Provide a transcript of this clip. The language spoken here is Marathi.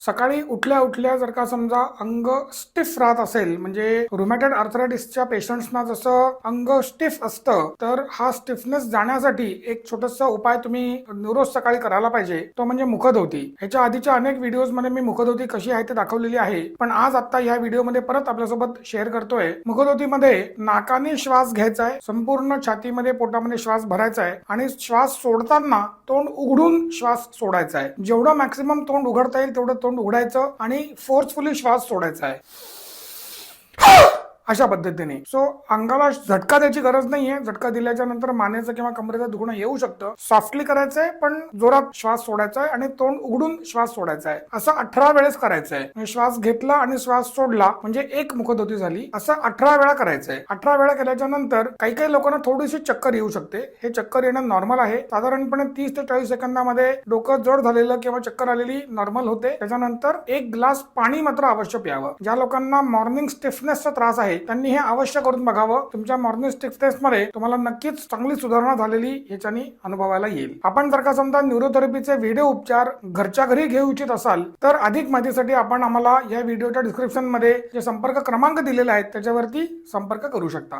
सकाळी उठल्या उठल्या जर का समजा अंग स्टिफ राहत असेल, म्हणजे रुमॅटॉइड आर्थरायटिसच्या पेशंट्सना जसं अंग स्टिफ असतं, तर हा स्टिफनेस जाण्यासाठी एक छोटासा उपाय तुम्ही रोज सकाळी करायला पाहिजे, तो म्हणजे मुखधोती. ह्याच्या आधीच्या अनेक व्हिडिओज मध्ये मी मुखधोती कशी आहे ते दाखवलेली आहे, पण आज आता ह्या व्हिडिओमध्ये परत आपल्यासोबत शेअर करतोय. मुखधोतीमध्ये नाकाने श्वास घ्यायचा आहे, संपूर्ण छातीमध्ये पोटामध्ये श्वास भरायचा आहे आणि श्वास सोडताना तोंड उघडून श्वास सोडायचा आहे. जेवढं मॅक्सिमम तोंड उघडता येईल तेवढं तोंड उघडायचं आणि फोर्सफुली श्वास सोडायचा आहे अशा पद्धतीने. सो अंगाला झटका द्यायची गरज नाहीये. झटका दिल्याच्या नंतर मानेचं किंवा कमरेचं दुखणं येऊ शकतं. सॉफ्टली करायचंय, पण जोरात श्वास सोडायचा आहे आणि तोंड उघडून श्वास सोडायचा आहे. असं 18 वेळेस करायचंय. म्हणजे श्वास घेतला आणि श्वास सोडला म्हणजे एक मुखधोती झाली. असं 18 वेळा करायचंय. 18 वेळा केल्याच्या नंतर काही काही लोकांना थोडीशी चक्कर येऊ शकते. हे चक्कर येणं नॉर्मल आहे. साधारणपणे 30 ते 40 सेकंदामध्ये डोकं जड झालेलं किंवा चक्कर आलेली नॉर्मल होते. त्याच्यानंतर एक ग्लास पाणी मात्र अवश्य प्यावं. ज्या लोकांना मॉर्निंग स्टिफनेसचा त्रास आहे त्यांनी हे अवश्य करून बघावं. तुमच्या मॉर्निंग स्टिफनेस मध्ये तुम्हाला नक्कीच चांगली सुधारणा झालेली ह्याच्यानी अनुभवायला येईल. आपण जर का समजा न्यूरोथेरपीचे व्हिडिओ उपचार घरच्या घरी घेऊ इच्छित असाल तर अधिक माहितीसाठी आपण आम्हाला या व्हिडिओच्या डिस्क्रिप्शन मध्ये जे संपर्क क्रमांक दिलेले आहेत त्याच्यावरती संपर्क करू शकता.